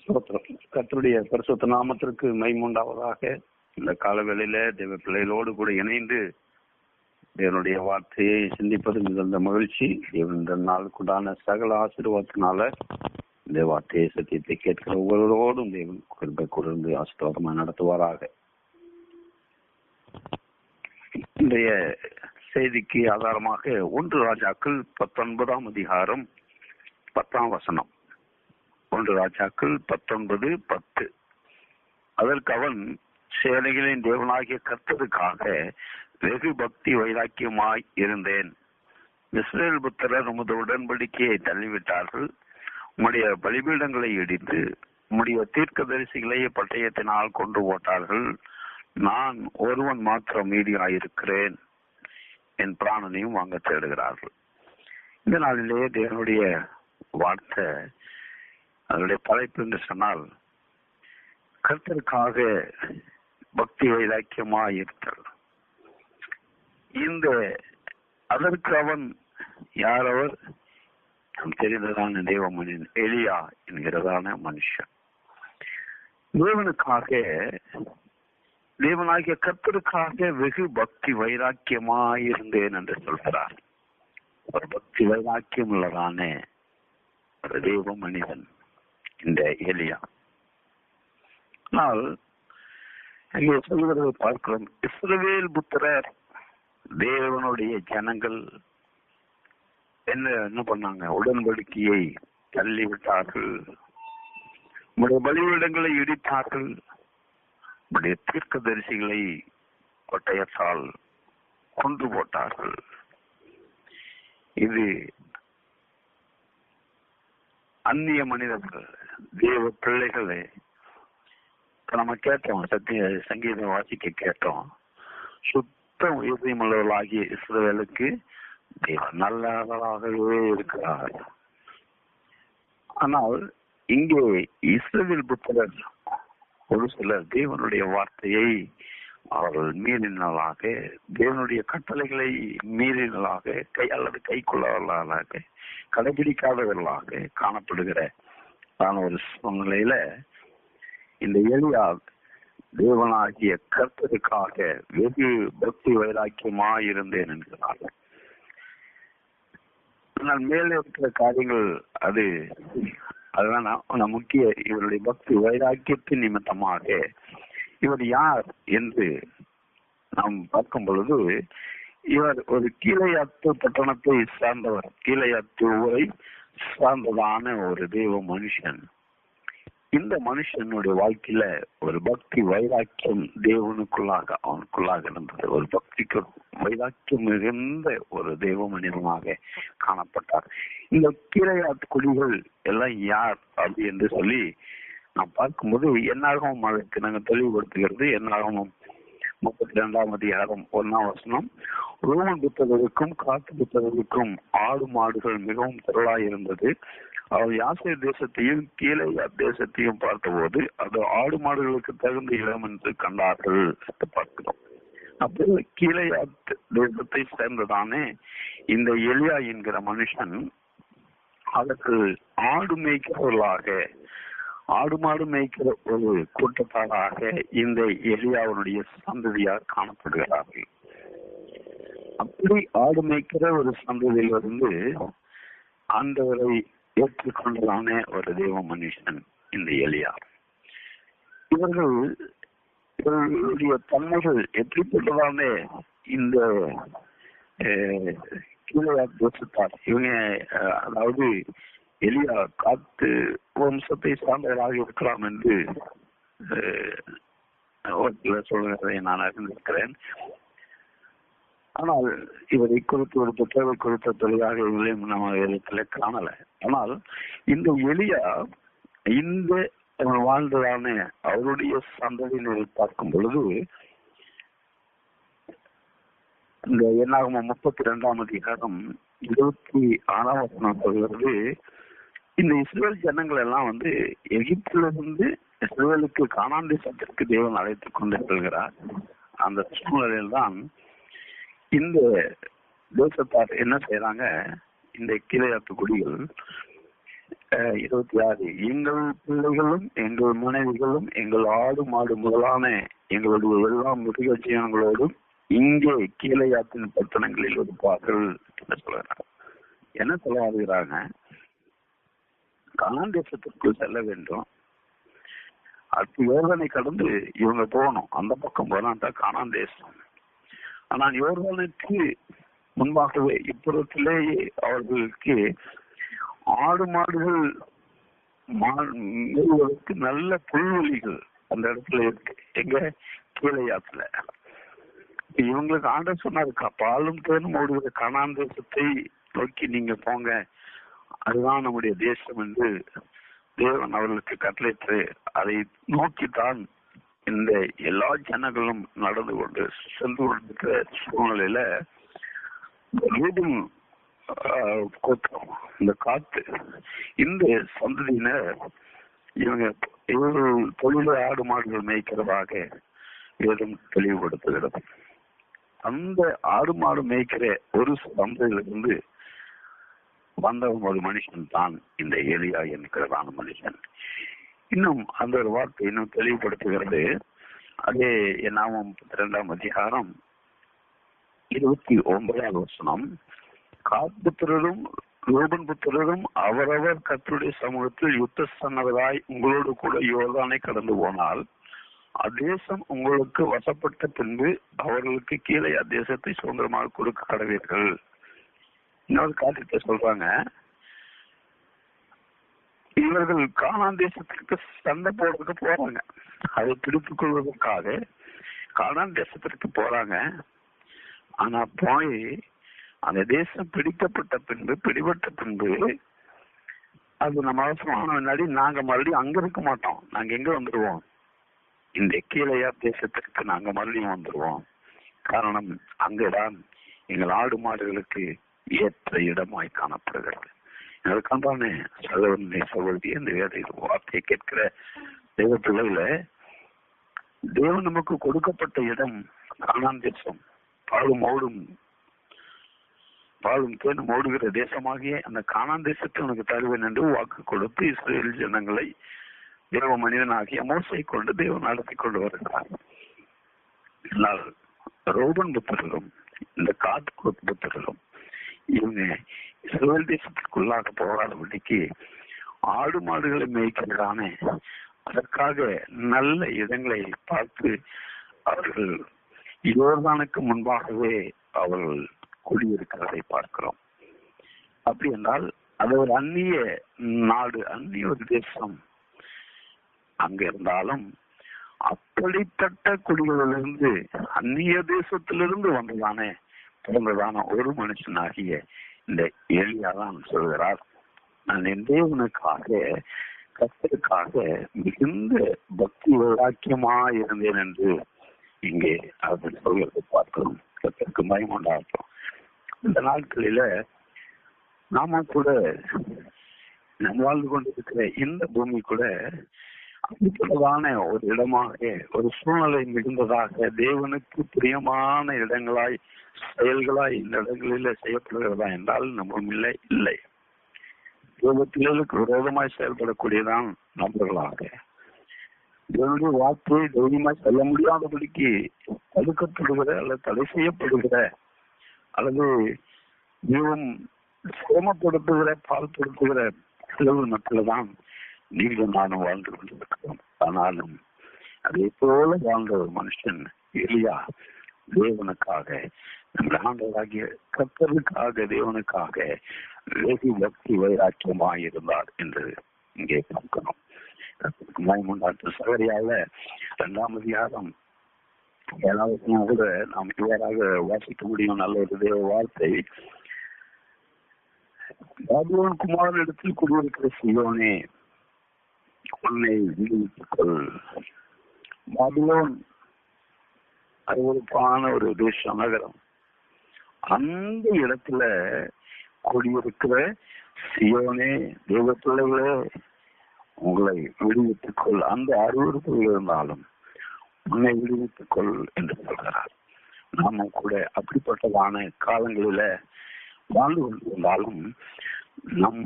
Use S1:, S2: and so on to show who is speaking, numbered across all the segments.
S1: கர்த்தருடைய பரிசுத்த நாமத்திற்கு மைமுண்டாவதாக. இந்த காலவேளையில தேவ பிள்ளைகளோடு கூட இணைந்து தேவனுடைய வார்த்தையை சிந்திப்பது மிகுந்த மகிழ்ச்சி. இந்த நாளுக்குண்டான சகல ஆசீர்வாதத்தினால இந்த வார்த்தையை சத்தியத்தை கேட்கிற ஒவ்வொருவரோடும் தேவன் கிருபை கூர்ந்து ஆசீர்வாதமாக நடத்துவாராக. இன்றைய செய்திக்கு ஆதாரமாக 1 ராஜாக்கள் 19ஆம் அதிகாரம் 10ஆம் வசனம். 1 ராஜாக்கள் 19:10. அதற்கு அவன், சேனைகளின் தேவனாகிய கர்த்தருக்காக வெகு பக்தி வைராக்கியமாய் இருந்தேன். இஸ்ரவேல் புத்திரர் உமது உடன்படிக்கையை தள்ளிவிட்டார்கள், உம்முடைய பலிபீடங்களை இடித்து உம்முடைய தீர்க்கதரிசிகளை பட்டயத்தினால் கொண்டு போட்டார்கள். நான் ஒருவன் மாத்திரம் மீதியாயிருக்கிறேன், என் பிராணனையும் வாங்க தேடுகிறார்கள். இந்த நாளிலேயே தேவனுடைய வார்த்தை, அதனுடைய தலைப்பு என்று சொன்னால் கர்த்தருக்காக பக்தி வைராக்கியமாய் இருத்தல். அதற்கு அவன் யார்? அவர் தெரிந்ததான தேவ மனிதன் எலியா என்கிறதான மனுஷன். தேவனாகிய கர்த்தருக்காக வெகு பக்தி வைராக்கியமாயிருந்தேன் என்று சொல்கிறார். ஒரு பக்தி வைராக்கியம் உள்ளதான ஒரு தேவ மனிதன் இந்த எலியா. ஆனால் இங்கே சொல்கிறதை பார்க்கிறோம், இஸ்ரவேல் புத்திரர் தேவனுடைய ஜனங்கள் என்ன பண்ணாங்க? உடன்படிக்கையை தள்ளிவிட்டார்கள், உடைய பலிபீடங்களை இடித்தார்கள், உடைய தீர்க்கதரிசிகளை பட்டயத்தால் கொன்று போட்டார்கள். இது அந்நிய மனிதர்கள், தேவ பிள்ளைகளை நம்ம கேட்டோம், சங்கீதம் வாசிக்க கேட்டோம். சுத்தம் இதயமுள்ளவர்களாகிய இஸ்ரவேலுக்கு தேவன் நல்லவராகவே இருக்கிறார். ஆனால் இங்கே இஸ்ரவேல் புத்திரர் ஒரு சிலர் தேவனுடைய வார்த்தையை அவர்கள் மீறினாலாக, தேவனுடைய கட்டளைகளை மீறினாலாக, அல்லது கை கொள்ளவர்களாக, கடைபிடிக்காதவர்களாக காணப்படுகிற ஒரு சூழ்நிலையில இந்த எலியா தேவனாகிய கர்த்தருக்காக வெகு பக்தி வைராக்கியமாயிருந்தேன் என்கிறார். ஆனால் மேலே இருக்கிற காரியங்கள் அதுதான் முக்கிய. இவருடைய பக்தி வைராக்கியத்தின் நிமித்தமாக இவர் யார் என்று நாம் பார்க்கும் பொழுது, இவர் ஒரு கீழையாத்து பட்டணத்தை சார்ந்தவர், கீழையாத்து ஊரை சார்ந்ததான ஒரு தேவ மனுஷன். இந்த மனுஷனுடைய வாழ்க்கையில ஒரு பக்தி வைராக்கியம் அவனுக்குள்ளாக இருந்தது. ஒரு பக்திக்கு வைராக்கியம் மிகுந்த ஒரு தெய்வ மனிதனாக காணப்பட்டார். இந்த கீழையாத்து குடிகள் எல்லாம் யார் அப்படி என்று சொல்லி நாம் பார்க்கும்போது என்னாகும் அதற்கு நாங்கள் தெளிவுபடுத்துகிறது. என்னாகும் 32ஆம் அதிகாரம் 1ஆம் வசனம். ரோமன் புத்தகருக்கும் காட்டு புத்தகருக்கும் ஆடு மாடுகள் மிகவும் திரளாய் இருந்தது. அவர் யாசேர் தேசத்தையும் கீலேயாத் தேசத்தையும் பார்த்தபோது அது ஆடு மாடுகளுக்கு தகுந்த இடம் என்று கண்டார்கள் என்று பார்க்கிறோம். அப்போ கீலேயாத் தேசத்தை சேர்ந்ததானே இந்த எலியா என்கிற மனுஷன் அதற்கு ஆடு மேய்க்கிறவர்களாக, ஆடு மாடு மேய்க்கிற ஒரு கூட்டத்தாராக இந்த எலியாவுடைய சந்ததியாக காணப்படுகிறார்கள். அப்படி ஆடு மேய்க்கிற ஒரு சந்ததியிலிருந்து ஆண்டவரை ஏற்றுக்கொண்டதான ஒரு தெய்வ மனுஷன் இந்த எலியா. இவர்களுடைய தன்மைகள் எப்படிப்பட்டதான இந்த கீழையாத் தேசத்தார் இவங்க, அதாவது எலியா காத்து வம்சத்தை சார்ந்தவராக இருக்கலாம் என்று சொல்கிறதை நான் அறிந்திருக்கிறேன். ஆனால் இவரை குறித்து ஒரு புத்தகம் குறித்த தொழிலாக இவங்களையும் நம்ம இடத்துல காணல. ஆனால் இந்த எலியா இந்த வாழ்ந்ததான அவருடைய சந்ததியினரை பார்க்கும் பொழுது இந்த என்னாகும் 32ஆம் அதிகாரம் 26ஆம் வசனம் சொல்கிறது, இந்த இஸ்ரேல் ஜனங்கள் எல்லாம் எகிப்திலிருந்து இஸ்ரேலுக்கு கானான் தேசத்திற்கு தேவன் அழைத்துக் கொண்டு செல்கிறார். அந்த சூழ்நிலையில் தான் இந்த தேசத்தார் என்ன செய்யறாங்க, இந்த கீழையாத்து குடிகள் 26 எங்கள் பிள்ளைகளும் எங்கள் மனைவிகளும் எங்கள் ஆடு மாடு முதலான எங்களுடைய எல்லா மிருக ஜீவனங்களோடும் இங்கே கீழையாத்தின் பட்டணங்களில் இருப்பார்கள் என்று சொல்றாங்க. என்ன சொல்ல வருகிறாங்க? கானான் தேசத்திற்குள் செல்ல வேண்டும். அடுத்து யோர்தானை கடந்து இவங்க போகணும். அந்த பக்கம் போனான் தான் கானான் தேசம். ஆனால் யோர்தானுக்கு முன்பாகவே இப்புறத்திலேயே அவர்களுக்கு ஆடு மாடுகள் மேய்வதற்கு நல்ல புல்வெளிகள் அந்த இடத்துல இருக்கு. எங்க கீழையாத்துல இவங்களுக்கு ஆண்டவர் சொன்னாருக்கா, பாலும் தேனும் ஓடுகிற கானான் தேசத்தை நோக்கி நீங்க போங்க, அதுதான் நம்முடைய தேசம் என்று தேவன் அவர்களுக்கு கட்டளையிட்டு அதை நோக்கித்தான் இந்த எல்லா ஜனங்களும் நடந்து கொண்டு சென்று கொண்டிருக்கிற சூழ்நிலையில இந்த காத்து இந்த சந்ததியினர் இவர்கள் தொழில ஆடு மாடுகள் மேய்க்கிறதாக வேதம் தெளிவுபடுத்துகிறது. அந்த ஆடு மாடு மேய்க்கிற ஒரு சந்தையிலிருந்து வந்தவன் ஒரு மனுஷன் தான் இந்த எலியா என்கிறதான மனுஷன். இன்னும் அந்த ஒரு வார்த்தை இன்னும் தெளிவுபடுத்துகிறது. அதே என்னாமம் 12ஆம் அதிகாரம் 29ஆவது வசனம், காத் புத்திரரும் ரூபன் புத்திரரும் அவரவர் கர்த்தருடைய சமூகத்தில் யுத்த சன்னதராய் உங்களோடு கூட யோர்தானை கடந்து போனால் அத்தேசம் உங்களுக்கு வசப்பட்ட பின்பு அவர்களுக்கு கீழே அத்தேசத்தை சுதந்திரமாக கொடுக்க கடவீர்கள். இன்னொரு காரியத்தை சொல்றாங்க, இவர்கள் கானான் தேசத்திற்கு சண்டை போடுறதுக்கு போறாங்க, அதை பிடித்துக் கொள்வதற்காக கானான் தேசத்திற்கு போறாங்க. ஆனா போய் அந்த தேசம் பிடிக்கப்பட்ட பின்பு அது நம்ம அவசரமான முன்னாடி நாங்க மறுபடியும் அங்க இருக்க மாட்டோம். நாங்க எங்க வந்துருவோம்? இந்த கீழையா தேசத்திற்கு நாங்க மறுபடியும் வந்துருவோம். காரணம் அங்கதான் எங்கள் ஆடு மாடுகளுக்கு ஏற்ற இடமாய் காணப்படுகிறது. அதுக்கான சகோதரி இந்த வேத வார்த்தையை கேட்கிற தெய்வ பிள்ளையில தேவன் நமக்கு கொடுக்கப்பட்ட இடம் கானான் தேசம், பாலும் தேனும் ஓடுகிற தேசமாகிய அந்த கானான் தேசத்தை உனக்கு தருவேன் என்று வாக்கு கொடுத்து இஸ்ரேல் ஜனங்களை தேவ மனிதனாகிய மோசை கொண்டு தேவன் நடத்தி கொண்டு வருகிறார். ரோபன் புத்திரரும் இந்த காத் புத்திரரும் இவங்க இஸ்ரேல் தேசத்திற்குள்ளாக போகாதபடிக்கு ஆடு மாடுகளை மேய்க்கிறதான அதற்காக நல்ல இடங்களை பார்த்து அவர்கள் யோர்தானுக்கு முன்பாகவே அவர்கள் குடியிருக்கிறதை பார்க்கிறோம். அப்படி என்றால் அது ஒரு அந்நிய நாடு, அந்நிய ஒரு தேசம். அங்க இருந்தாலும் அப்படிப்பட்ட குடிகளிலிருந்து அந்நிய தேசத்திலிருந்து பிறந்ததான ஒரு மனுஷனாகிய இந்த எலியாதான் சொல்கிறார், நான் என் தேவனுக்காக கர்த்தருக்காக மிகுந்த பக்தி வைராக்கியமா இருந்தேன் என்று இங்கே அவர்கள் சொல்வதை பார்க்கிறோம். கர்த்தருக்கு மகிமை உண்டாகட்டும். இந்த நாட்களில நாம கூட நம் வாழ்ந்து கொண்டிருக்கிற இந்த பூமி கூட அப்படிப்பட்டதான ஒரு இடமாக, ஒரு சூழ்நிலை மிகுந்ததாக, தேவனுக்கு பிரியமான இடங்களாய் செயல்களாய் இந்த இடங்களில செய்யப்படுகிறதா என்றால் நம்ம இல்லை. தேவத்திலுக்கு விரோதமாய் செயல்படக்கூடியதான் நபர்களாக தேவனுடைய வார்த்தையை தைரியமாய் சொல்ல முடியாதபடிக்கு தடுக்கப்படுகிற அல்லது தடை செய்யப்படுகிற அல்லது மிகவும் சிரமப்படுத்துகிற பால்படுத்துகிற சிலவு மக்கள் தான் நீங்களும் நானும் வாழ்ந்து கொண்டிருக்கிறோம். ஆனாலும் அதே போல வாழ்ந்த ஒரு மனுஷன் எலியா தேவனுக்காக, நம்ம ஆண்டவராகிய கர்த்தருக்காக, தேவனுக்காக வெகு பக்தி வைராக்கியமாக இருந்தார் என்று இங்கே பார்க்கிறோம். மகிமுண்டாட்டு சகரியால 2ஆம் அதிகாரம் 7வது கூட நாம் இவ்வாறாக வாசிக்க முடியும். நல்ல ஒரு தேவ வார்த்தை, பாபிலோன் குமாரன் இடத்தில் குடியிருக்கிற சீயோனே உன்னை விடுவித்துக் கொள். பாபிலோன் அருவருப்பான ஒரு தேச நகரம். அந்த இடத்துல குடியிருக்கிற சீயோனே, தேவ பிள்ளைகளே உங்களை விடுவித்துக் கொள். அந்த அருவருப்புகள் இருந்தாலும் உன்னை விடுவித்துக் கொள் என்று சொல்கிறார். நாமும் கூட அப்படிப்பட்டதான காலங்களில வாழ்ந்து கொண்டிருந்தாலும் நம்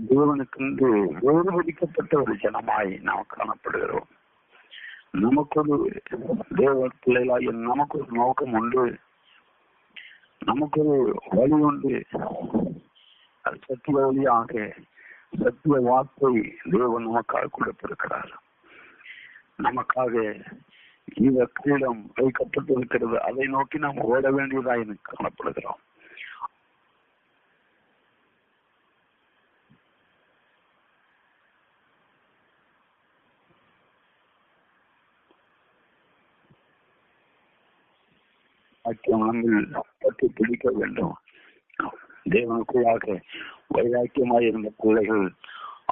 S1: தேவனுக்கு வேறுபடுத்தப்பட்ட ஒரு ஜனமாய் நாம் காணப்படுகிறோம். நமக்கு ஒரு தேவ பிள்ளைகளாகிய நமக்கு ஒரு நோக்கம் உண்டு, நமக்கு ஒரு வழி உண்டு. அது சத்திய வழியாக சத்திய வார்த்தை தேவன் நமக்காக கொடுத்திருக்கிறார். நமக்காக இந்த கிரீடம் வைக்கப்பட்டிருக்கிறது. அதை நோக்கி நாம் ஓட வேண்டியதாக காணப்படுகிறோம். பற்றி பிடிக்க வேண்டும். தேவனுக்குள்ளாக வைராக்கியமாய் இருந்த பிள்ளைகள்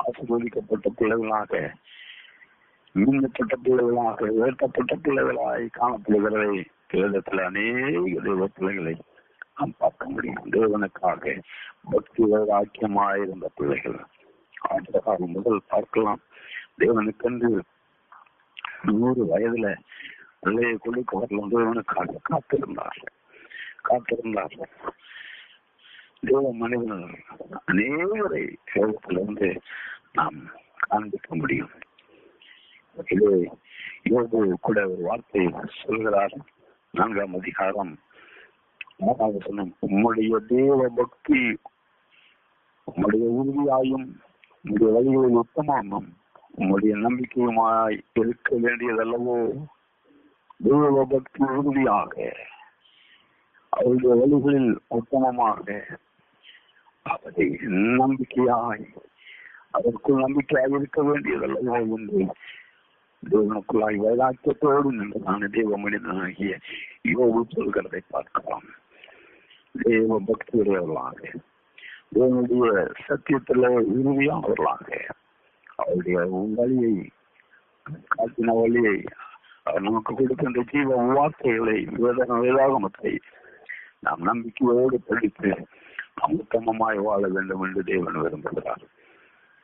S1: ஆசீர்வதிக்கப்பட்ட பிள்ளைகளாக, மீண்டப்பட்ட பிள்ளைகளாக, உயர்த்தப்பட்ட பிள்ளைகளாய் காணப்படுகிறதை வேதத்தில் அநேக தேவ பிள்ளைகளை நாம் பார்க்க முடியும். தேவனுக்காக பக்தி வைராக்கியமாயிருந்த பிள்ளைகள் ஆண்டவராக முதல் பார்க்கலாம். தேவனுக்கென்று 100 வயதுல பிள்ளையை கொடுக்க வரலாம். தேவனுக்காக காத்திருந்தார்கள். தேவ மனிதர்கள் அநேகரை தேவத்திலிருந்து நாம் காண்பிக்க முடியும். இது யோபு கூட ஒரு வார்த்தை சொல்கிறார். 4ஆம் அதிகாரம் 3ஆவது வசனம், உம்முடைய தேவ பக்தி உம்முடைய உறுதியாயும் உம்முடைய வழிகளில் உத்தமமும் உம்முடைய நம்பிக்கையுமாய் இருக்க வேண்டியதல்லவோ. தேவ பக்தி உறுதியாக, அவருடைய வழிகளில் உத்தமமாக, அவரை நம்பிக்கையாய், அதற்குள் நம்பிக்கையாக இருக்க வேண்டியதல்லவோ என்று தேவனுக்குள்ளாய் வைராக்கியத்தோடு நின்றதான தேவ மனிதனாகிய யோபு சொல்கிறதை பார்க்கலாம். தேவ பக்தியுடையவர்களாக, தேவனுடைய சத்தியத்தில் உறுதியானவர்களாக, அவருடைய வழியை காட்டின வழியை, அவர் நமக்கு கொடுக்கின்ற ஜீவ வார்த்தைகளை, வேதாகமத்தை நாம் நம்பிக்கையோடு படித்து நாம் உத்தமமாய் வாழ வேண்டும் என்று தேவன் விரும்புகிறார்.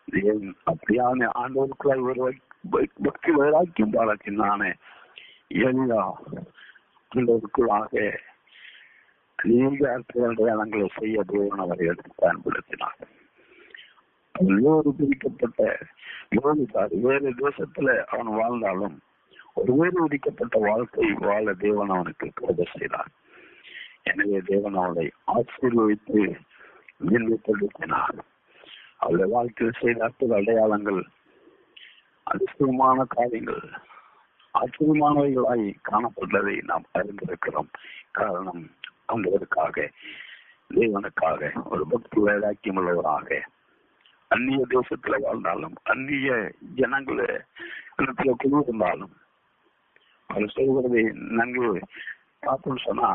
S1: தேவன் அப்படியான ஆண்டவருக்குள்ளாய் ஒரு பக்தி வைராக்கியம் பாலத்தினான எளிதா ஆண்டவருக்குள்ளாக அநேக அடையாளங்களை செய்ய தேவன் அவரை எடுத்து பயன்படுத்தினார். வேறு பிரிக்கப்பட்ட வேறு தேசத்துல அவன் வாழ்ந்தாலும் ஒரு வேறு விதிக்கப்பட்ட வாழ்க்கை வாழ தேவன் அவனுக்கு கிருபை செய்தார். எனவே தேவன் அவனை ஆசீர்வதித்து மேன்மைப்படுத்தினார். அவருடைய வாழ்க்கையில் செய்த அற்புத அடையாளங்கள், அதிசயமான காரியங்கள், ஆச்சரியமானவைகளாய் காணப்பட்டதை நாம் அறிந்திருக்கிறோம். காரணம், அவர்களுக்காக தேவனுக்காக ஒரு பக்தி வைராக்கியம் உள்ளவராக அந்நிய தேசத்துல வாழ்ந்தாலும், அந்நிய ஜனங்கள குழுவிருந்தாலும், அவர் சொல்கிறதை நன்கு பார்த்து சொன்னா,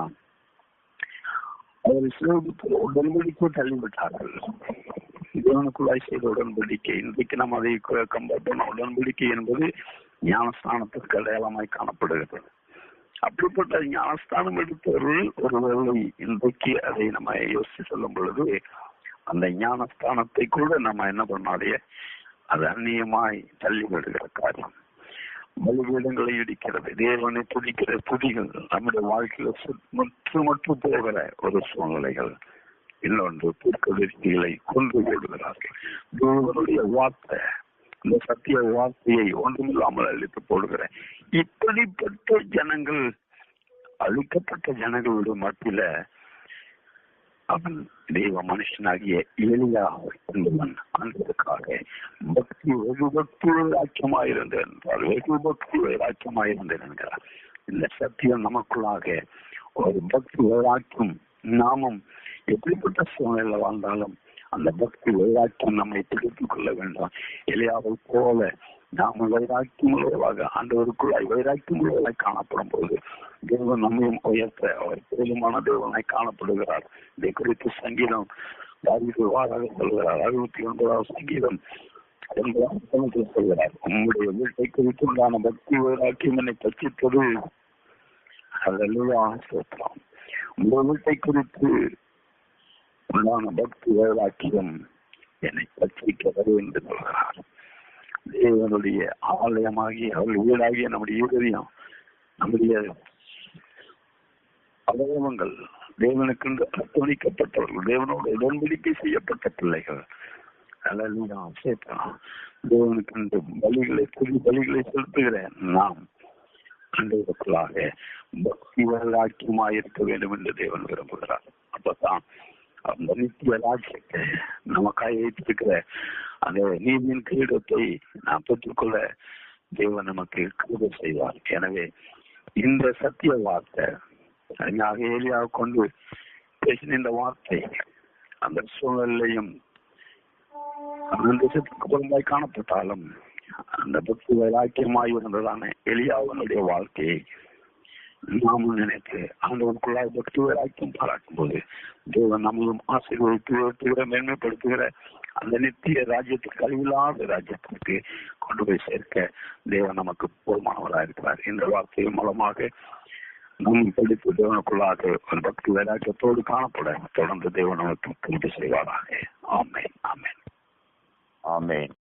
S1: அவர் சிலருக்கு உடன்படிக்கை தள்ளிவிட்டார்கள். தேவனுக்குள்ளாய் செய்த உடன்படிக்கை, இன்றைக்கு நம்ம அதை கம்பேர் பண்ண உடன்படிக்கை என்பது ஞானஸ்தானத்திற்கு அடையாளமாய் காணப்படுகிறது. அப்படிப்பட்ட ஞானஸ்தானம் எடுத்தவர்கள் ஒருவேளை இன்றைக்கு அதை நம்ம யோசிச்சு சொல்லும் பொழுது, அந்த ஞானஸ்தானத்தை கூட நம்ம என்ன பண்ணாலே அது அந்நியமாய் தள்ளி விடுகிற காரியம். பலிபீடங்களை இடிக்கிறது, தேவனை துதிக்கிற துதிகள் நம்முடைய வாழ்க்கையில மற்றும் போகிற ஒரு சூழ்நிலைகள். இன்னொன்று, தீர்க்கதரிசிகளை கொன்று போடுகிறார்கள். தேவனுடைய வார்த்தை, இந்த சத்திய வார்த்தையை ஒன்றுமில்லாமல் அழித்து போடுகிற இப்படிப்பட்ட ஜனங்கள், அழிக்கப்பட்ட ஜனங்களுடைய மத்தியில அவன் தெய்வ மனுஷனாகிய எலியா என்பவன் ஆண்டவருக்காக பக்தி வெகு பக்தி வைராக்கியமாயிருந்தேன் என்றால், வெகு பக்தி வைராக்கியமாயிருந்தேன் என்கிறார். இந்த சத்தியம் நமக்குள்ளாக ஒரு பக்தி வைராக்கியம், நாமும் எப்படிப்பட்ட சூழ்நிலை வாழ்ந்தாலும் அந்த பக்தி வைராக்கியம் நம்மை பிடித்துக் கொள்ள வேண்டும். எலியாவை போல நாம வைராக்கியம் உள்ளவர்களாக, ஆண்டவருக்குள்ளாய் வைராக்கியம் உள்ளவர்களாய் காணப்படும் போது தேவன் நம்மையும் உயர்த்த அவர் போதுமான தேவனாய் காணப்படுகிறார். இதை குறித்து சங்கீதம் வாராக சொல்கிறார். 69வது சங்கீதம் 9 சொல்கிறார், உங்களுடைய வீட்டை குறித்து உண்டான பக்தி வைராக்கியம் என்னை பற்றித்தது. அதெல்லாம் சோத்திரம். உங்களுடைய வீட்டை குறித்து உண்டான பக்தி வைராக்கியம் என்னை பற்றிக்கிறது என்று சொல்கிறார். தேவனுடைய ஆலயமாகி அவர்கள் வீடாகிய நம்முடைய இதயம், நம்முடைய அவயவங்கள் தேவனுக்கு அர்ப்பணிக்கப்பட்டவர்கள், தேவனோடு உடன்படிக்கை செய்யப்பட்ட பிள்ளைகள். சேர்க்கலாம். தேவனுக்கு அந்த பலிகளை புது பலிகளை செலுத்துகிறேன். நாம் அன்றைக்குள்ளாக பக்தி வைராக்கியமாக இருக்க வேண்டும் என்று தேவன் விரும்புகிறார். அப்பதான் அந்த நித்திய ராஜ்யத்தை நமக்காக வைத்திருக்கிற அந்த நீதியின் கிரீடத்தை நாம் பெற்றுக்கொள்ள தேவன் நமக்கு கிருபை செய்வார். எனவே இந்த சத்திய வார்த்தை ஏலியாக கொண்டு பேசின இந்த வார்த்தை அந்த சூழ்நிலையும் புறம்பாய் காணப்பட்டாலும் அந்த பக்தி வைராக்கியமாய் இருந்ததான எலியாவினுடைய வாழ்க்கையை நாமும் நினைத்து ஆண்டவனுக்குள்ளாக பக்தி வைராக்கியம் பாராட்டும் போது தேவன் நம்மையும் ஆசீர்வதித்து மேன்மைப்படுத்துகிற அந்த நித்திய ராஜ்யத்துக்கு அழிவில்லாத ராஜ்யத்திற்கு கொண்டு போய் சேர்க்க தேவன் நமக்கு போதுமானவராக இருக்கிறார். இந்த வார்த்தையின் மூலமாக நம் படிப்பு தேவனுக்குள்ளாக ஒரு பக்தி வைராக்கியத்தோடு காணப்பட தொடர்ந்து தேவன் நமக்கு செய்வாராக. ஆமென், ஆமென், ஆமென்.